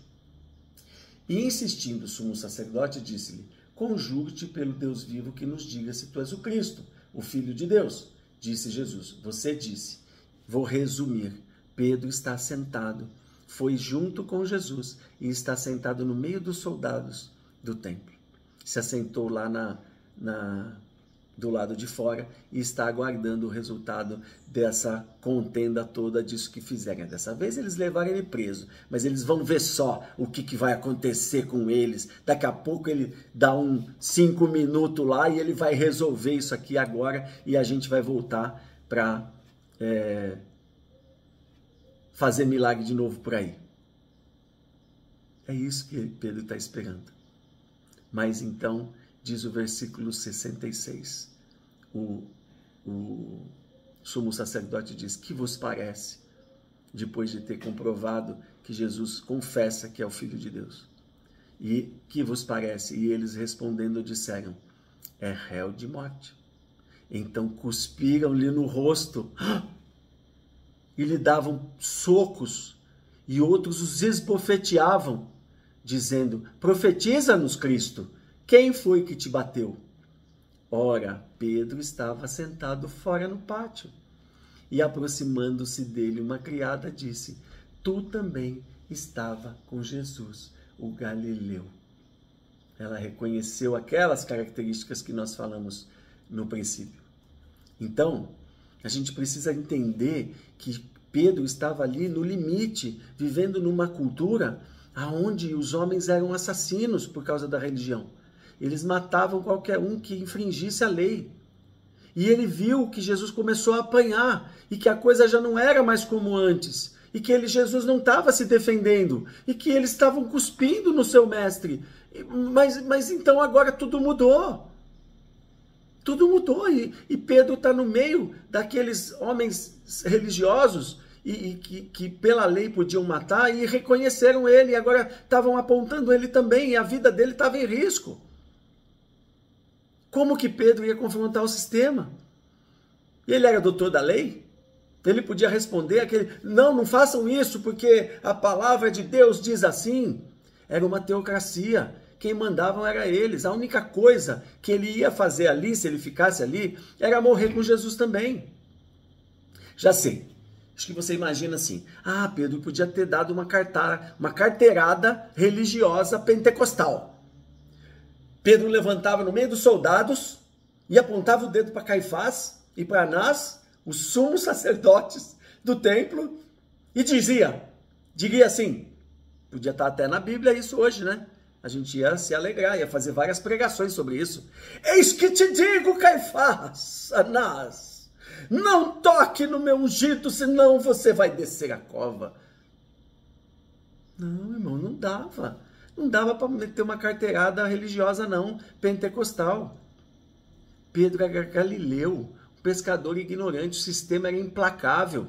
E insistindo o sumo sacerdote, disse-lhe, conjuro-te pelo Deus vivo que nos diga se tu és o Cristo, o Filho de Deus. Disse Jesus, você disse. Vou resumir. Pedro está sentado, foi junto com Jesus e está sentado no meio dos soldados do templo. Se assentou lá do lado de fora e está aguardando o resultado dessa contenda toda disso que fizerem. Dessa vez eles levaram ele preso, mas eles vão ver só o que vai acontecer com eles. Daqui a pouco ele dá 5 minutos lá e ele vai resolver isso aqui agora e a gente vai voltar para fazer milagre de novo por aí. É isso que Pedro está esperando. Mas então, diz o versículo 66, o sumo sacerdote diz, que vos parece? Depois de ter comprovado que Jesus confessa que é o Filho de Deus. E que vos parece? E eles respondendo disseram, é réu de morte. Então cuspiram-lhe no rosto e lhe davam socos e outros os esbofeteavam, dizendo, profetiza-nos, Cristo, quem foi que te bateu? Ora, Pedro estava sentado fora no pátio. E aproximando-se dele, uma criada disse, tu também estava com Jesus, o Galileu. Ela reconheceu aquelas características que nós falamos no princípio. Então, a gente precisa entender que Pedro estava ali no limite, vivendo numa cultura onde os homens eram assassinos por causa da religião. Eles matavam qualquer um que infringisse a lei. E ele viu que Jesus começou a apanhar e que a coisa já não era mais como antes. E que Jesus não estava se defendendo. E que eles estavam cuspindo no seu mestre. Mas então agora tudo mudou. Tudo mudou. E Pedro está no meio daqueles homens religiosos e que pela lei podiam matar e reconheceram ele. E agora estavam apontando ele também. E a vida dele estava em risco. Como que Pedro ia confrontar o sistema? Ele era doutor da lei? Ele podia responder aquele, não façam isso porque a palavra de Deus diz assim. Era uma teocracia. Quem mandavam era eles. A única coisa que ele ia fazer ali, se ele ficasse ali, era morrer com Jesus também. Já sei. Acho que você imagina assim, Pedro podia ter dado uma carteirada religiosa pentecostal. Pedro levantava no meio dos soldados e apontava o dedo para Caifás e para Anás, os sumos sacerdotes do templo, e diria assim, podia estar até na Bíblia isso hoje, né? A gente ia se alegrar, ia fazer várias pregações sobre isso. Eis que te digo, Caifás, Anás, não toque no meu ungido, senão você vai descer a cova. Não, irmão, não dava. Não dava para meter uma carteirada religiosa, não, pentecostal. Pedro era galileu, um pescador ignorante, o sistema era implacável.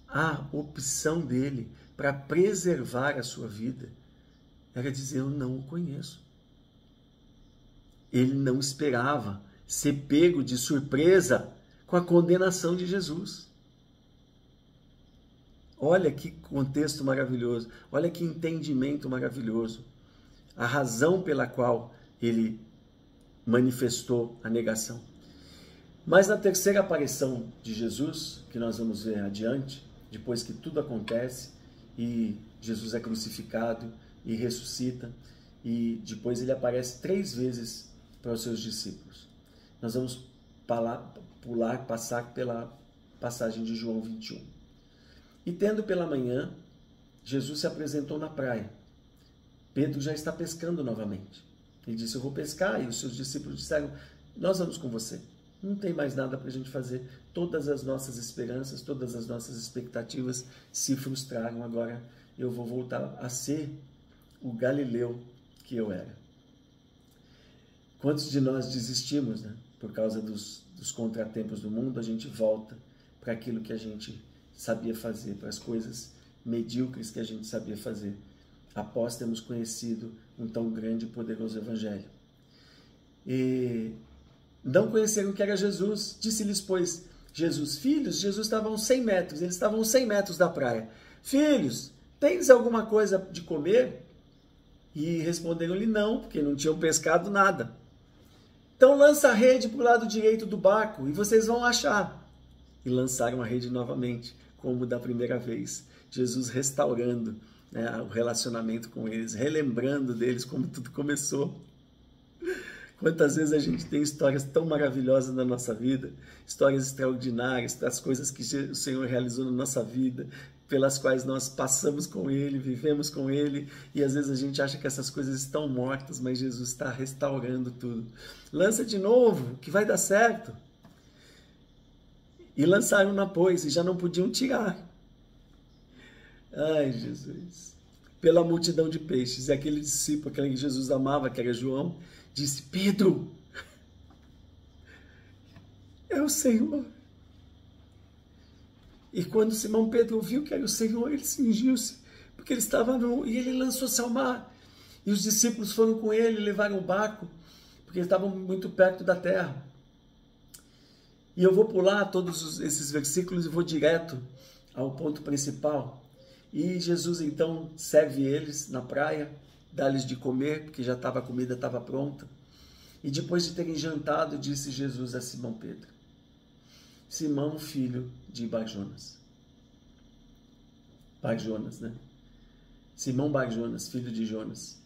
A opção dele para preservar a sua vida era dizer, eu não o conheço. Ele não esperava ser pego de surpresa com a condenação de Jesus. Olha que contexto maravilhoso, olha que entendimento maravilhoso. A razão pela qual ele manifestou a negação. Mas na terceira aparição de Jesus, que nós vamos ver adiante, depois que tudo acontece e Jesus é crucificado e ressuscita, e depois ele aparece 3 vezes para os seus discípulos. Nós vamos passar pela passagem de João 21. E tendo pela manhã, Jesus se apresentou na praia. Pedro já está pescando novamente. Ele disse, eu vou pescar, e os seus discípulos disseram, nós vamos com você. Não tem mais nada para a gente fazer. Todas as nossas esperanças, todas as nossas expectativas se frustraram. Agora eu vou voltar a ser o Galileu que eu era. Quantos de nós desistimos, né? Por causa dos contratempos do mundo, a gente volta para aquilo que a gente sabia fazer, para as coisas medíocres que a gente sabia fazer, após termos conhecido um tão grande e poderoso Evangelho. E não conheceram que era Jesus. Disse-lhes, pois, Jesus, filhos, Jesus estava a uns 100 metros, eles estavam a uns 100 metros da praia. Filhos, tens alguma coisa de comer? E responderam-lhe não, porque não tinham pescado nada. Então lança a rede para o lado direito do barco e vocês vão achar. E lançaram a rede novamente, como da primeira vez. Jesus restaurando, né, o relacionamento com eles, relembrando deles como tudo começou. Quantas vezes a gente tem histórias tão maravilhosas na nossa vida, histórias extraordinárias, das coisas que o Senhor realizou na nossa vida, pelas quais nós passamos com Ele, vivemos com Ele, e às vezes a gente acha que essas coisas estão mortas, mas Jesus está restaurando tudo. Lança de novo, que vai dar certo. E lançaram na pois, e já não podiam tirar. Ai, Jesus. Pela multidão de peixes. E aquele discípulo, aquele que Jesus amava, que era João, disse, Pedro, é o Senhor. E quando Simão Pedro viu que era o Senhor, ele cingiu-se, porque ele estava nu, e ele lançou-se ao mar. E os discípulos foram com ele, levaram o barco, porque eles estavam muito perto da terra. E eu vou pular todos esses versículos e vou direto ao ponto principal. E Jesus então serve eles na praia, dá-lhes de comer, porque já a comida estava pronta. E depois de terem jantado, disse Jesus a Simão Pedro, Simão, filho de Barjonas. Barjonas, né? Simão Barjonas, filho de Jonas,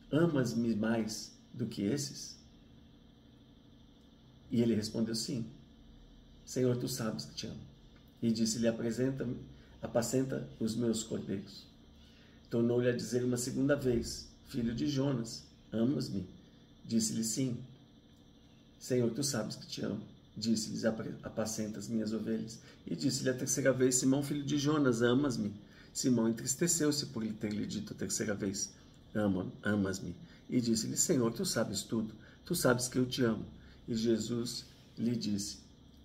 amas-me mais do que esses? E ele respondeu, sim. Senhor, tu sabes que te amo. E disse-lhe, apacenta os meus cordeiros. Tornou-lhe a dizer uma segunda vez, filho de Jonas, amas-me? Disse-lhe, sim. Senhor, tu sabes que te amo. Disse-lhes, apacenta as minhas ovelhas. E disse-lhe a terceira vez, Simão, filho de Jonas, amas-me? Simão entristeceu-se por lhe ter lhe dito a terceira vez, amas-me? E disse-lhe, Senhor, tu sabes tudo, tu sabes que eu te amo. E Jesus lhe disse,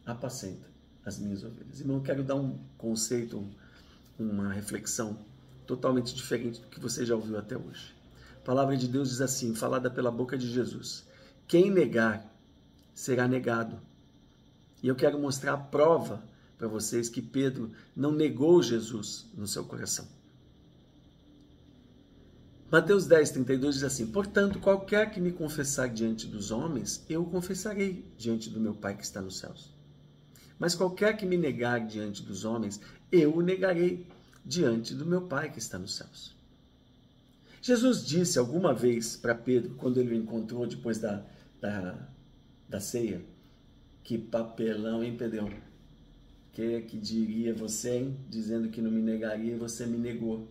apacenta as minhas ovelhas. Irmão, eu quero dar um conceito, uma reflexão totalmente diferente do que você já ouviu até hoje. A palavra de Deus diz assim, falada pela boca de Jesus, quem negar será negado. E eu quero mostrar a prova para vocês que Pedro não negou Jesus no seu coração. Mateus 10, 32 diz assim, portanto, qualquer que me confessar diante dos homens, eu o confessarei diante do meu Pai que está nos céus. Mas qualquer que me negar diante dos homens, eu o negarei diante do meu Pai que está nos céus. Jesus disse alguma vez para Pedro, quando ele o encontrou depois da ceia, que papelão, hein, Pedrão? Que diria você, hein? Dizendo que não me negaria e você me negou.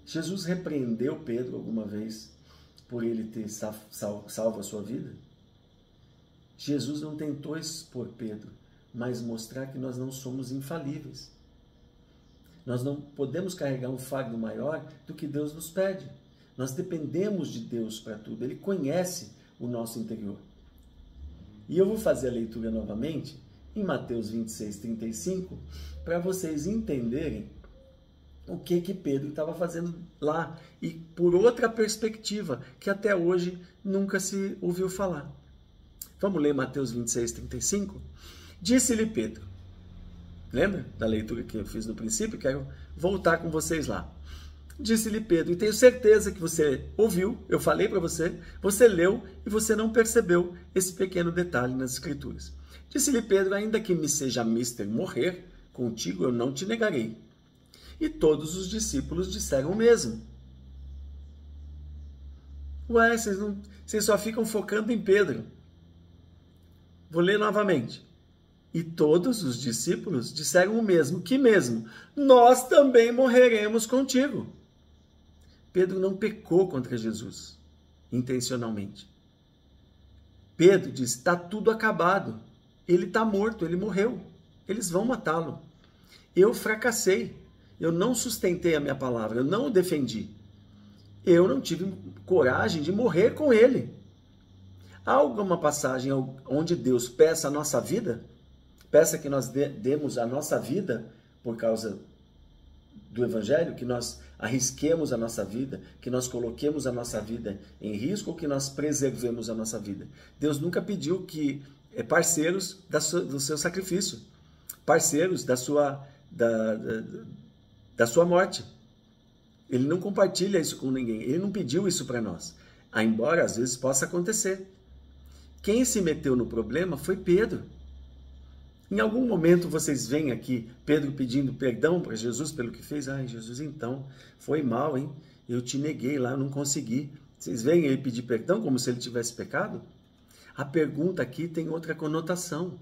Jesus repreendeu Pedro alguma vez por ele ter salvo a sua vida? Jesus não tentou expor Pedro, mas mostrar que nós não somos infalíveis. Nós não podemos carregar um fardo maior do que Deus nos pede. Nós dependemos de Deus para tudo. Ele conhece o nosso interior. E eu vou fazer a leitura novamente em Mateus 26, 35, para vocês entenderem o que Pedro estava fazendo lá e por outra perspectiva que até hoje nunca se ouviu falar. Vamos ler Mateus 26, 35? Disse-lhe Pedro, lembra da leitura que eu fiz no princípio? Quero voltar com vocês lá. Disse-lhe Pedro, e tenho certeza que você ouviu, eu falei para você, você leu e você não percebeu esse pequeno detalhe nas Escrituras. Disse-lhe Pedro, ainda que me seja mister morrer, contigo eu não te negarei. E todos os discípulos disseram o mesmo. Ué, vocês só ficam focando em Pedro. Vou ler novamente. E todos os discípulos disseram o mesmo. Que mesmo? Nós também morreremos contigo. Pedro não pecou contra Jesus, intencionalmente. Pedro diz, está tudo acabado. Ele está morto, ele morreu. Eles vão matá-lo. Eu fracassei. Eu não sustentei a minha palavra, eu não o defendi. Eu não tive coragem de morrer com ele. Há alguma passagem onde Deus peça a nossa vida? Peça que nós demos a nossa vida por causa do Evangelho, que nós arrisquemos a nossa vida, que nós coloquemos a nossa vida em risco ou que nós preservemos a nossa vida. Deus nunca pediu que parceiros do seu sacrifício, parceiros da sua morte. Ele não compartilha isso com ninguém, ele não pediu isso para nós, embora às vezes possa acontecer. Quem se meteu no problema foi Pedro. Em algum momento vocês veem aqui Pedro pedindo perdão para Jesus pelo que fez. Ai, Jesus, então, foi mal, hein? Eu te neguei lá, não consegui. Vocês veem ele pedir perdão como se ele tivesse pecado? A pergunta aqui tem outra conotação.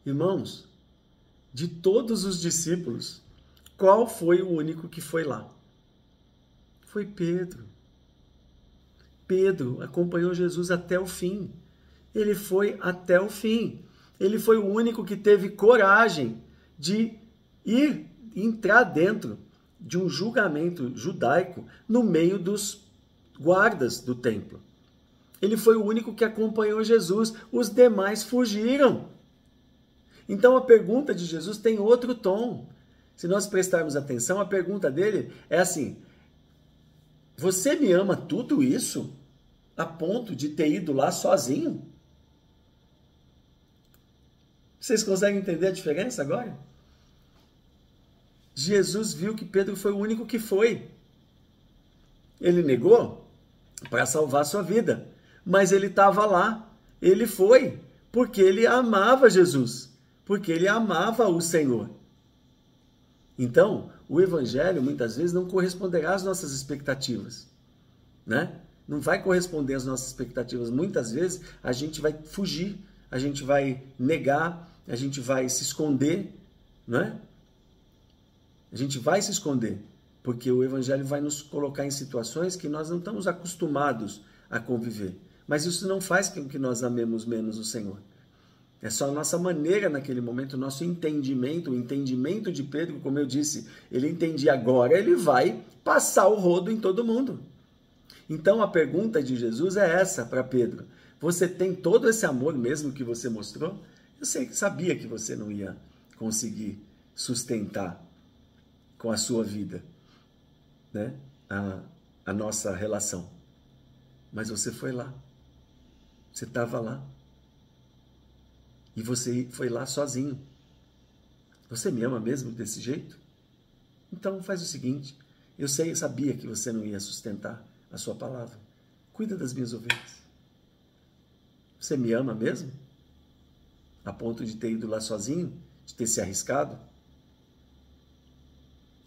Irmãos, de todos os discípulos, qual foi o único que foi lá? Foi Pedro. Pedro acompanhou Jesus até o fim. Ele foi até o fim. Ele foi o único que teve coragem de entrar dentro de um julgamento judaico no meio dos guardas do templo. Ele foi o único que acompanhou Jesus. Os demais fugiram. Então a pergunta de Jesus tem outro tom. Se nós prestarmos atenção, a pergunta dele é assim: você me ama tudo isso a ponto de ter ido lá sozinho? Vocês conseguem entender a diferença agora? Jesus viu que Pedro foi o único que foi. Ele negou para salvar sua vida, mas ele estava lá. Ele foi porque ele amava Jesus, porque ele amava o Senhor. Então, o Evangelho muitas vezes não corresponderá às nossas expectativas, né? Não vai corresponder às nossas expectativas. Muitas vezes a gente vai fugir, a gente vai negar, a gente vai se esconder, né? A gente vai se esconder, porque o Evangelho vai nos colocar em situações que nós não estamos acostumados a conviver. Mas isso não faz com que nós amemos menos o Senhor. É só a nossa maneira naquele momento, o nosso entendimento, o entendimento de Pedro, como eu disse, ele entendia agora, ele vai passar o rodo em todo mundo. Então a pergunta de Jesus é essa para Pedro: você tem todo esse amor mesmo que você mostrou? Eu sabia que você não ia conseguir sustentar com a sua vida, né, a nossa relação. Mas você foi lá. Você estava lá. E você foi lá sozinho. Você me ama mesmo desse jeito? Então faz o seguinte: eu sabia que você não ia sustentar a sua palavra. Cuida das minhas ovelhas. Você me ama mesmo? A ponto de ter ido lá sozinho? De ter se arriscado?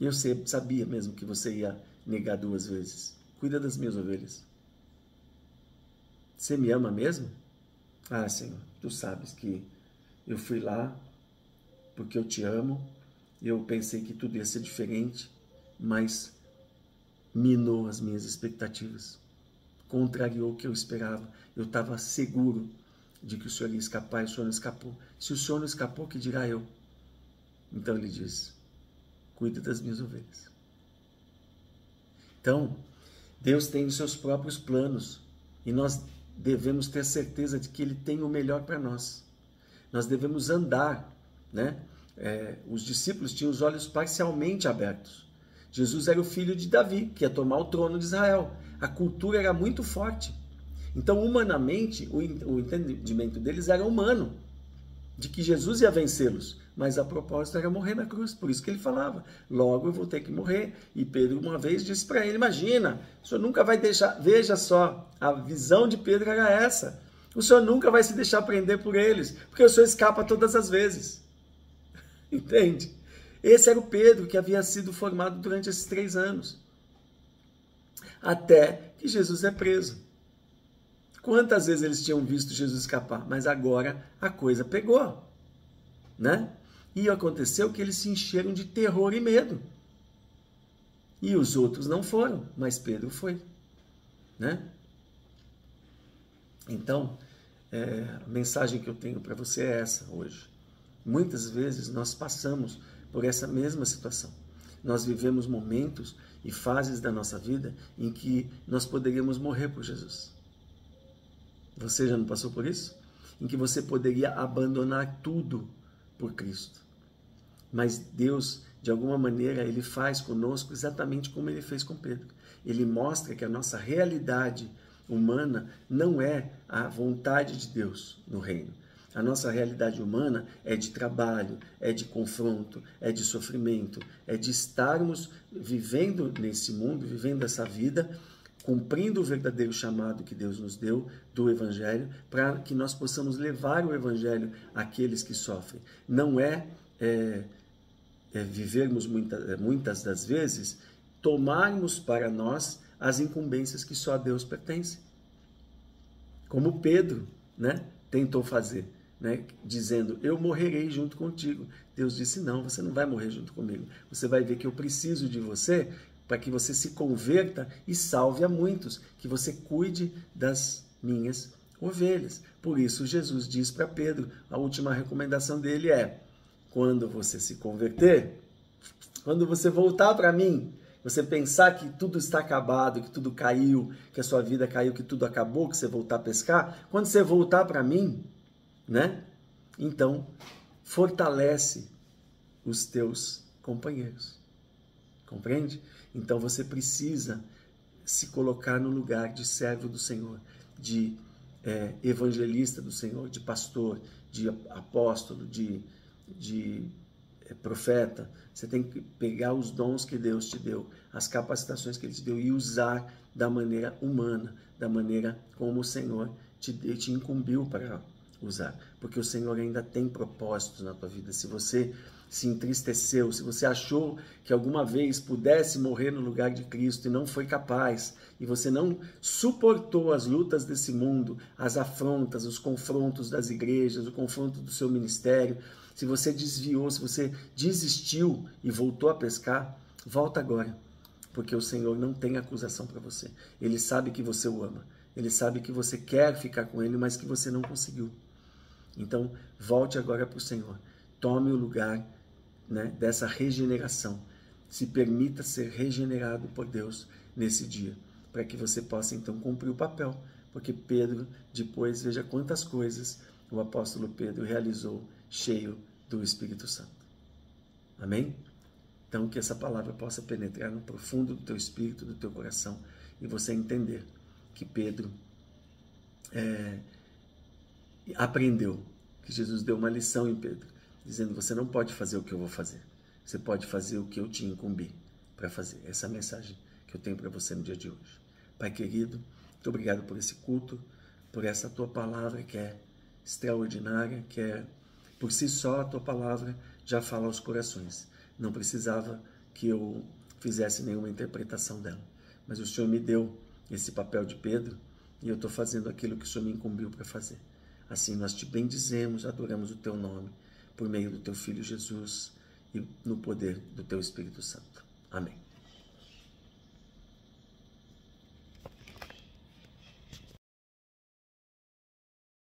E eu sabia mesmo que você ia negar 2 vezes. Cuida das minhas ovelhas. Você me ama mesmo? Ah, Senhor, tu sabes que eu fui lá porque eu te amo. Eu pensei que tudo ia ser diferente, mas minou as minhas expectativas. Contrariou o que eu esperava. Eu estava seguro de que o Senhor ia escapar e o Senhor não escapou. Se o Senhor não escapou, que dirá eu? Então ele diz: cuida das minhas ovelhas. Então, Deus tem os seus próprios planos e nós devemos ter certeza de que Ele tem o melhor para nós. Nós devemos andar, né? Os discípulos tinham os olhos parcialmente abertos. Jesus era o filho de Davi, que ia tomar o trono de Israel. A cultura era muito forte. Então, humanamente, o entendimento deles era humano. de que Jesus ia vencê-los, mas a propósito era morrer na cruz, por isso que ele falava, logo eu vou ter que morrer. E Pedro uma vez disse para ele, imagina, o senhor nunca vai deixar, veja só, a visão de Pedro era essa, o senhor nunca vai se deixar prender por eles, porque o senhor escapa todas as vezes. Entende? Esse era o Pedro que havia sido formado durante esses 3 anos, até que Jesus é preso. Quantas vezes eles tinham visto Jesus escapar? Mas agora a coisa pegou, né? E aconteceu que eles se encheram de terror e medo. E os outros não foram, mas Pedro foi, né? Então, a mensagem que eu tenho para você é essa hoje. Muitas vezes nós passamos por essa mesma situação. Nós vivemos momentos e fases da nossa vida em que nós poderíamos morrer por Jesus. Você já não passou por isso? Em que você poderia abandonar tudo por Cristo. Mas Deus, de alguma maneira, Ele faz conosco exatamente como Ele fez com Pedro. Ele mostra que a nossa realidade humana não é a vontade de Deus no reino. A nossa realidade humana é de trabalho, é de confronto, é de sofrimento, é de estarmos vivendo nesse mundo, vivendo essa vida, cumprindo o verdadeiro chamado que Deus nos deu do Evangelho, para que nós possamos levar o Evangelho àqueles que sofrem. Não vivermos muitas das vezes, tomarmos para nós as incumbências que só a Deus pertencem. Como Pedro, né, tentou fazer, né, dizendo, eu morrerei junto contigo. Deus disse, não, você não vai morrer junto comigo. Você vai ver que eu preciso de você para que você se converta e salve a muitos, que você cuide das minhas ovelhas. Por isso Jesus diz para Pedro, a última recomendação dele é, quando você se converter, quando você voltar para mim, você pensar que tudo está acabado, que tudo caiu, que a sua vida caiu, que tudo acabou, que você voltar a pescar, quando você voltar para mim, né? Então, fortalece os teus companheiros. Compreende? Então você precisa se colocar no lugar de servo do Senhor, de evangelista do Senhor, de pastor, de apóstolo, de profeta. Você tem que pegar os dons que Deus te deu, as capacitações que Ele te deu e usar da maneira humana, da maneira como o Senhor te incumbiu para usar. Porque o Senhor ainda tem propósitos na tua vida. Se você se entristeceu, se você achou que alguma vez pudesse morrer no lugar de Cristo e não foi capaz, e você não suportou as lutas desse mundo, as afrontas, os confrontos das igrejas, o confronto do seu ministério, se você desviou, se você desistiu e voltou a pescar, volta agora, porque o Senhor não tem acusação para você. Ele sabe que você o ama, Ele sabe que você quer ficar com Ele, mas que você não conseguiu. Então, volte agora para o Senhor, tome o lugar, né, dessa regeneração, se permita ser regenerado por Deus nesse dia, para que você possa então cumprir o papel, porque Pedro, depois, veja quantas coisas o apóstolo Pedro realizou cheio do Espírito Santo. Amém? Então, que essa palavra possa penetrar no profundo do teu espírito, do teu coração, e você entender que Pedro aprendeu, que Jesus deu uma lição em Pedro, dizendo, você não pode fazer o que eu vou fazer, você pode fazer o que eu te incumbi para fazer. Essa é a mensagem que eu tenho para você no dia de hoje. Pai querido, muito obrigado por esse culto, por essa tua palavra que é extraordinária, que é, por si só, a tua palavra já fala aos corações. Não precisava que eu fizesse nenhuma interpretação dela, mas o Senhor me deu esse papel de Pedro e eu estou fazendo aquilo que o Senhor me incumbiu para fazer. Assim nós te bendizemos, adoramos o teu nome, por meio do teu Filho Jesus e no poder do teu Espírito Santo. Amém.